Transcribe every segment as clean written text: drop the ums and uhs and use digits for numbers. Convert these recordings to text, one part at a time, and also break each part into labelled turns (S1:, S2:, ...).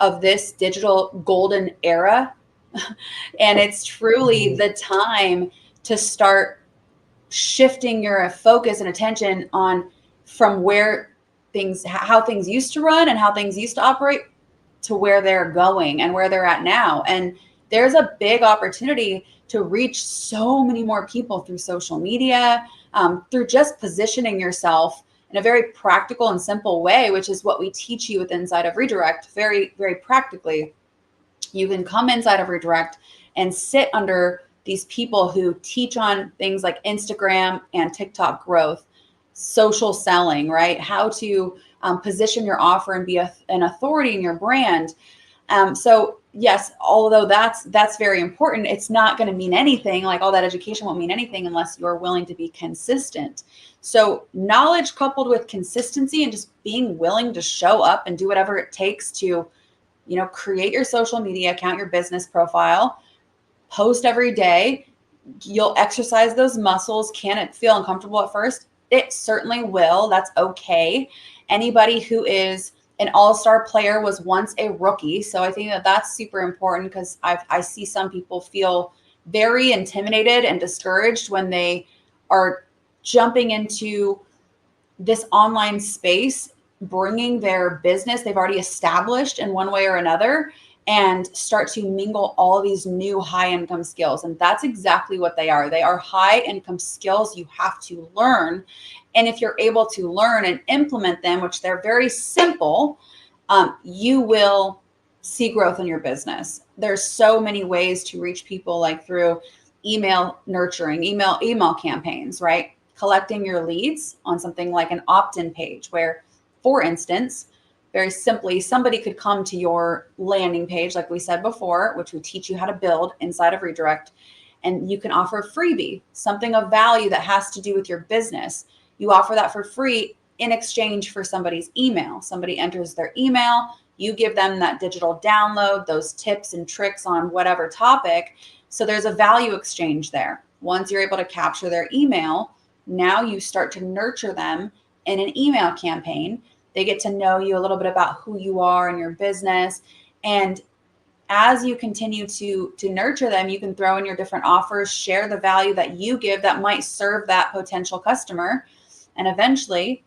S1: of this digital golden era. And it's truly
S2: Mhm.
S1: the time to start shifting your focus and attention on from where things, how things used to run and how things used to operate, to where they're going and where they're at now. And there's a big opportunity to reach so many more people through social media, through just positioning yourself in a very practical and simple way, which is what we teach you with Inside of Redirect. Very, very practically, you can come inside of Redirect and sit under these people who teach on things like Instagram and TikTok growth, social selling, right? How to position your offer and be an authority in your brand. So yes, although that's very important, it's not going to mean anything. Like all that education won't mean anything unless you're willing to be consistent. So knowledge coupled with consistency and just being willing to show up and do whatever it takes to, create your social media account, your business profile, post every day. You'll exercise those muscles. Can it feel uncomfortable at first? It certainly will. That's okay. Anybody who is an all-star player was once a rookie. So I think that that's super important, because I see some people feel very intimidated and discouraged when they are jumping into this online space, bringing their business they've already established in one way or another, and start to mingle all these new high income skills. And that's exactly what they are. They are high income skills you have to learn. And if you're able to learn and implement them, which they're very simple, you will see growth in your business. There's so many ways to reach people, like through email nurturing, email campaigns, right? Collecting your leads on something like an opt-in page where, for instance, very simply, somebody could come to your landing page, like we said before, which we teach you how to build inside of Redirect, and you can offer a freebie, something of value that has to do with your business. You offer that for free in exchange for somebody's email. Somebody enters their email, you give them that digital download, those tips and tricks on whatever topic. So there's a value exchange there. Once you're able to capture their email, now you start to nurture them in an email campaign. They get to know you a little bit about who you are and your business. And as you continue to nurture them, you can throw in your different offers, share the value that you give that might serve that potential customer, and eventually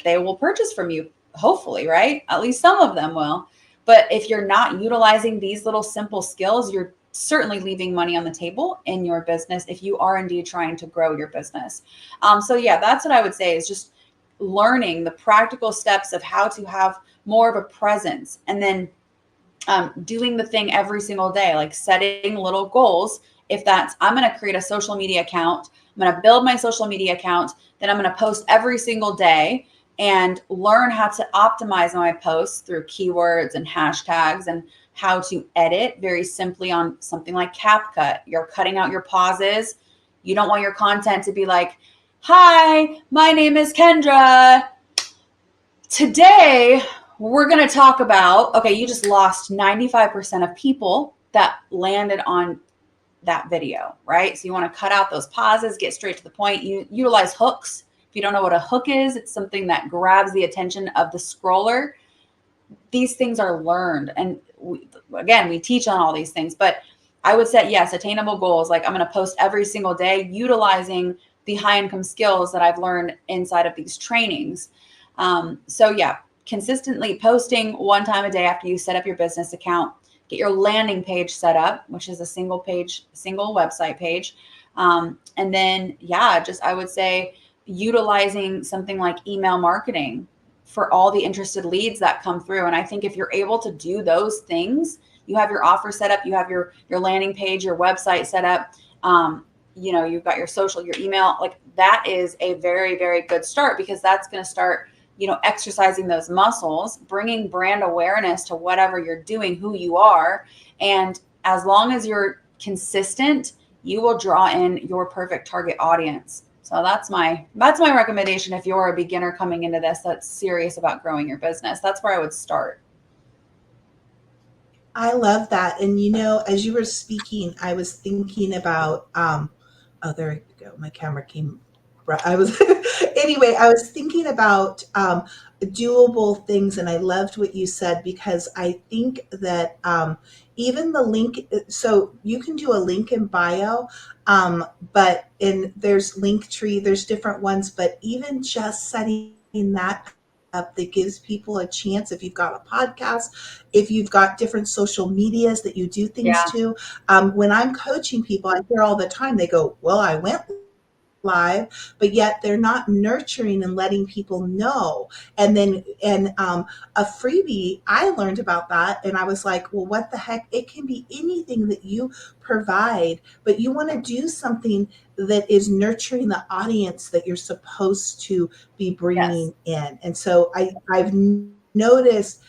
S1: they will purchase from you, hopefully, right? At least some of them will. But if you're not utilizing these little simple skills, you're certainly leaving money on the table in your business if you are indeed trying to grow your business. So yeah, that's what I would say, is just learning the practical steps of how to have more of a presence, and then doing the thing every single day, like setting little goals. If that's, I'm going to create a social media account, I'm going to build my social media account, then I'm going to post every single day and learn how to optimize my posts through keywords and hashtags, and how to edit very simply on something like CapCut. You're cutting out your pauses. You don't want your content to be like, "Hi, my name is Kendra. Today, we're going to talk about," okay, you just lost 95% of people that landed on that video, right? So you want to cut out those pauses, get straight to the point. You utilize hooks. If you don't know what a hook is, it's something that grabs the attention of the scroller. These things are learned. And again, we teach on all these things, but I would set, yes, attainable goals. Like I'm going to post every single day utilizing the high income skills that I've learned inside of these trainings. So yeah, consistently posting one time a day after you set up your business account. Get your landing page set up, which is a single page, single website page. And then, yeah, just I would say utilizing something like email marketing for all the interested leads that come through. And I think if you're able to do those things, you have your offer set up, you have your landing page, your website set up, you've got your social, your email, like that is a very, very good start, because that's going to start, exercising those muscles, bringing brand awareness to whatever you're doing, who you are. And as long as you're consistent, you will draw in your perfect target audience. So that's my recommendation if you're a beginner coming into this that's serious about growing your business. That's where I would start.
S2: I love that. And as you were speaking, I was thinking about oh, there we go. My camera came I was anyway, I was thinking about doable things, and I loved what you said because I think that even the link, so you can do a link in bio, but in there's Linktree, there's different ones, but even just setting that up that gives people a chance, if you've got a podcast, if you've got different social medias that you do things
S1: Yeah.
S2: to. When I'm coaching people, I hear all the time, they go, well, I went live, but yet they're not nurturing and letting people know. And then, a freebie, I learned about that and I was like, well, what the heck? It can be anything that you provide, but you want to do something that is nurturing the audience that you're supposed to be
S1: Yes.
S2: bringing in. And so I've noticed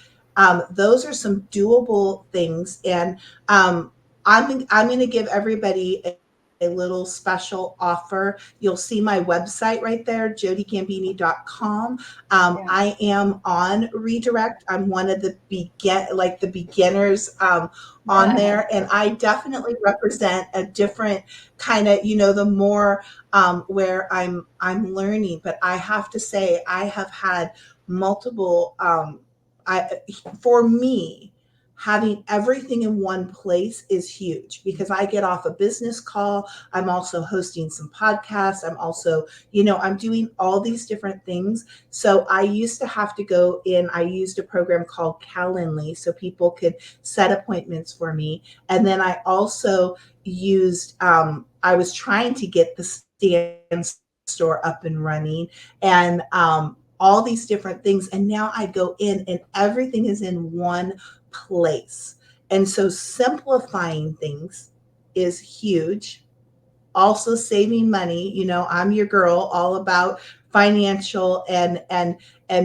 S2: those are some doable things. And I'm going to give everybody a little special offer. You'll see my website right there, jodygambini.com.
S1: Yeah.
S2: I am on redirect. I'm one of the beginners on there, and I definitely represent a different kind of, the more where I'm learning. But I have to say, I have had multiple. I For me, having everything in one place is huge because I get off a business call. I'm also hosting some podcasts. I'm also, I'm doing all these different things. So I used to have to go in, I used a program called Calendly so people could set appointments for me. And then I also used, I was trying to get the Stand store up and running, and all these different things. And now I go in and everything is in one place. And so simplifying things is huge. Also saving money, I'm your girl, all about financial and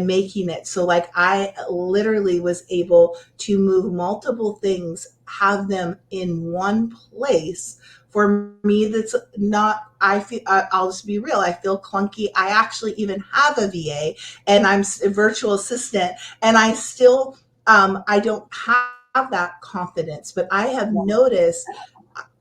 S2: making it. So like I literally was able to move multiple things, have them in one place. For me, that's not, I feel, I'll just be real, I feel clunky. I actually even have a VA and I'm a virtual assistant, and I still, I don't have that confidence, but I have
S1: Yeah.
S2: noticed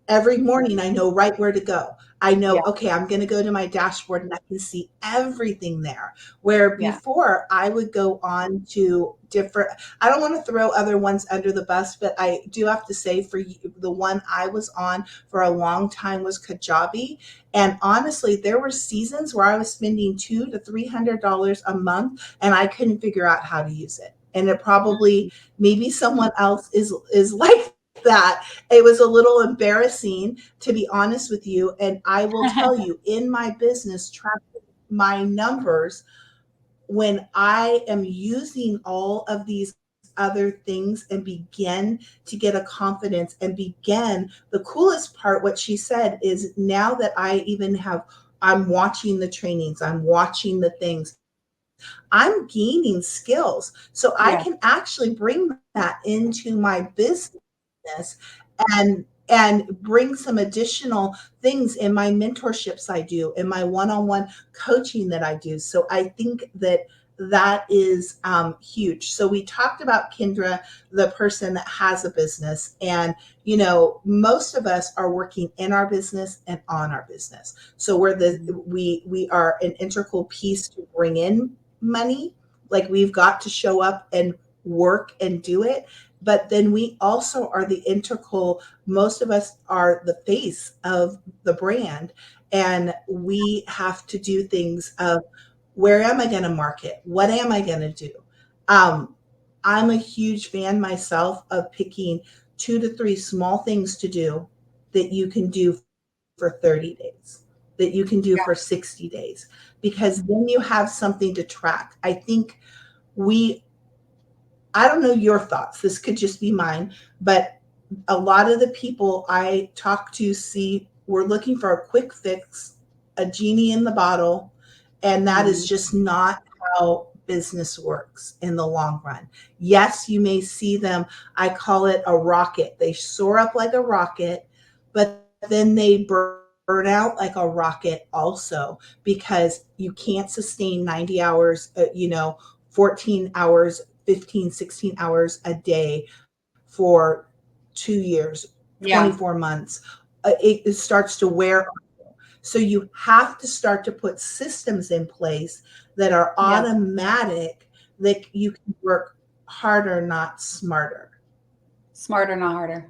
S2: every morning I know right where to go. I know,
S1: Yeah.
S2: okay, I'm going to go to my dashboard and I can see everything there. Where
S1: Yeah.
S2: before I would go on to different, I don't want to throw other ones under the bus, but I do have to say for the one I was on for a long time was Kajabi. And honestly, there were seasons where I was spending $200 to $300 a month and I couldn't figure out how to use it. And it probably, maybe someone else is like that. It was a little embarrassing, to be honest with you. And I will tell you, in my business, tracking my numbers, when I am using all of these other things and begin to get a confidence and begin, the coolest part, what she said is, now that I even have, I'm watching the trainings, I'm watching the things, I'm gaining skills. So I
S1: Yeah.
S2: can actually bring that into my business and bring some additional things in my mentorships I do, in my one-on-one coaching that I do. So I think that that is huge. So we talked about Kendra, the person that has a business, and most of us are working in our business and on our business. So we are an integral piece to bring in money. Like, we've got to show up and work and do it, but then we also are the integral, most of us are the face of the brand, and we have to do things of, where am I going to market, what am I going to do. um, I'm a huge fan myself of picking 2 to 3 small things to do that you can do for 30 days, that you can do
S1: Yeah.
S2: for 60 days, because then you have something to track. I think we, I don't know your thoughts, this could just be mine, but a lot of the people I talk to see, we're looking for a quick fix, a genie in the bottle, and that is
S1: Mhm.
S2: just not how business works in the long run. Yes, you may see them, I call it a rocket. They soar up like a rocket, but then they burn out like a rocket also, because you can't sustain 90 hours, 14 hours, 15, 16 hours a day for 2 years,
S1: Yeah.
S2: 24 months. It starts to wear. So you have to start to put systems in place that are
S1: Yep.
S2: automatic, that you can work harder, not smarter.
S1: Smarter, not harder.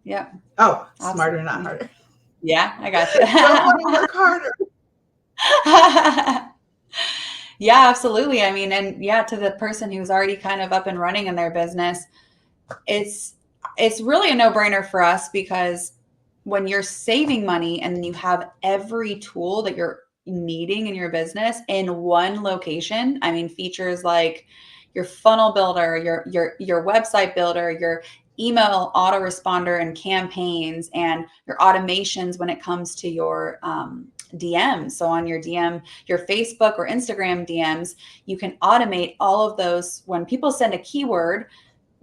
S1: Yep.
S2: Oh, smarter, not
S1: Absolutely.
S2: harder.
S1: Yeah, I got
S2: Don't want to work harder.
S1: you. Yeah, absolutely. I mean, and yeah, to the person who's already kind of up and running in their business, it's it's really a no-brainer for us because when you're saving money and you have every tool that you're needing in your business in one location, I mean features like your funnel builder, your website builder, your email autoresponder and campaigns, and your automations when it comes to your DMs. So on your DM, your Facebook or Instagram DMs, you can automate all of those. When people send a keyword,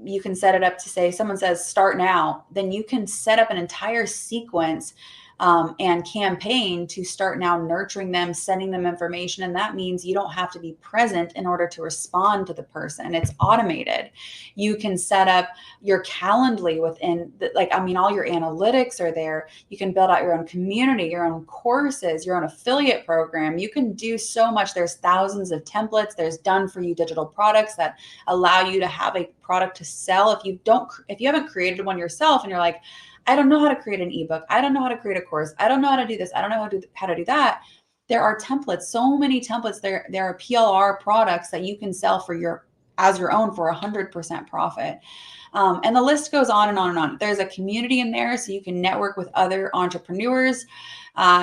S1: you can set it up to say someone says start now, then you can set up an entire sequence and campaign to start now nurturing them, sending them information. And that means you don't have to be present in order to respond to the person. It's automated. You can set up your Calendly within I mean, all your analytics are there. You can build out your own community, your own courses, your own affiliate program. You can do so much. There's thousands of templates. There's done for you digital products that allow you to have a product to sell. If you haven't created one yourself and you're like, I don't know how to create an ebook, I don't know how to create a course, I don't know how to do this, I don't know how to do that, there are templates, so many templates. There are PLR products that you can sell for your own for 100% profit. And the list goes on and on and on. There's a community in there, so you can network with other entrepreneurs.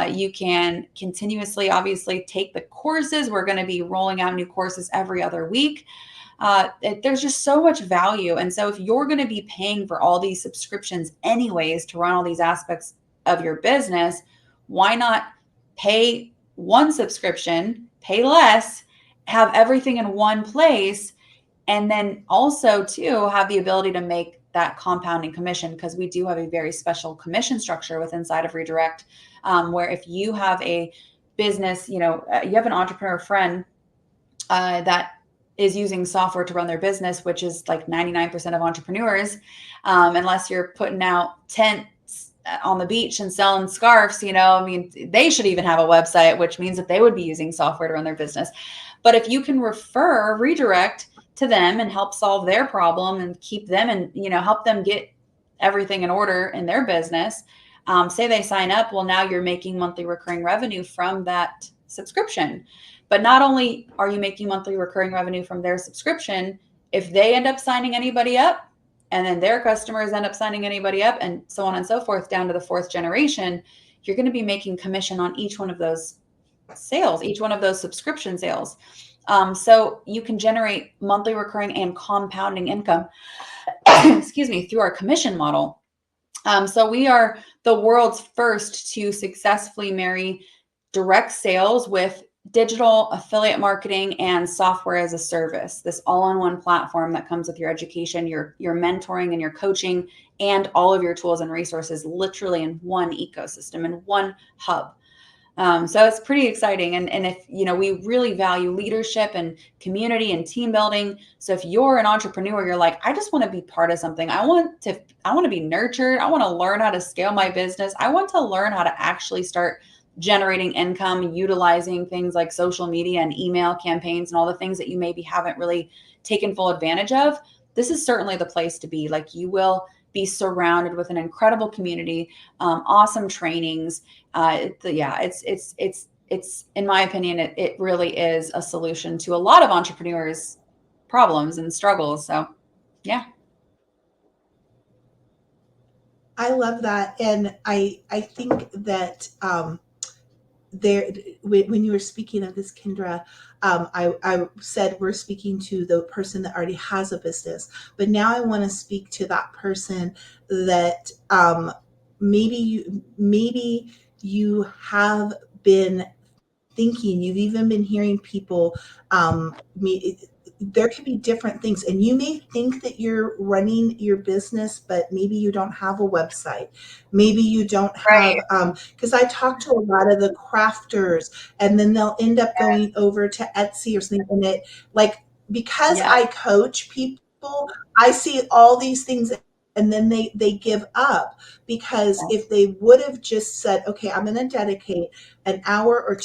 S1: You can continuously, obviously, take the courses. We're going to be rolling out new courses every other week. There's just so much value. And so if you're going to be paying for all these subscriptions anyways to run all these aspects of your business, why not pay one subscription, pay less, have everything in one place, and then also too have the ability to make that compounding commission, because we do have a very special commission structure within inside of Redirect, where if you have a business, you have an entrepreneur friend that is using software to run their business, which is like 99% of entrepreneurs, unless you're putting out tents on the beach and selling scarves, I mean, they should even have a website, which means that they would be using software to run their business. But if you can refer Redirect to them and help solve their problem and keep them and, help them get everything in order in their business, say they sign up, well, now you're making monthly recurring revenue from that subscription. But not only are you making monthly recurring revenue from their subscription, if they end up signing anybody up and then their customers end up signing anybody up and so on and so forth down to the fourth generation, you're going to be making commission on each one of those sales, each one of those subscription sales. So you can generate monthly recurring and compounding income, excuse me, through our commission model. So we are the world's first to successfully marry direct sales with digital affiliate marketing and software as a service, this all-in-one platform that comes with your education, your mentoring and your coaching, and all of your tools and resources literally in one ecosystem, in one hub. So it's pretty exciting. And if, we really value leadership and community and team building. So if you're an entrepreneur, you're like, I just want to be part of something. I want to be nurtured. I want to learn how to scale my business. I want to learn how to actually start generating income, utilizing things like social media and email campaigns and all the things that you maybe haven't really taken full advantage of. This is certainly the place to be. Like, you will be surrounded with an incredible community, awesome trainings. It's in my opinion, it really is a solution to a lot of entrepreneurs' problems and struggles. So, yeah.
S2: I love that, and I think that there, when you were speaking of this, Kendra, I said we're speaking to the person that already has a business, but now I want to speak to that person that maybe you have been thinking, you've even been hearing people, there could be different things, and you may think that you're running your business, but maybe you don't have a website, maybe you don't have,
S1: Right.
S2: because I talk to a lot of the crafters, and then they'll end up going over to Etsy or something, and because
S1: Yeah.
S2: I coach people, I see all these things and then they give up, because if they would have just said, okay, I'm going to dedicate an hour or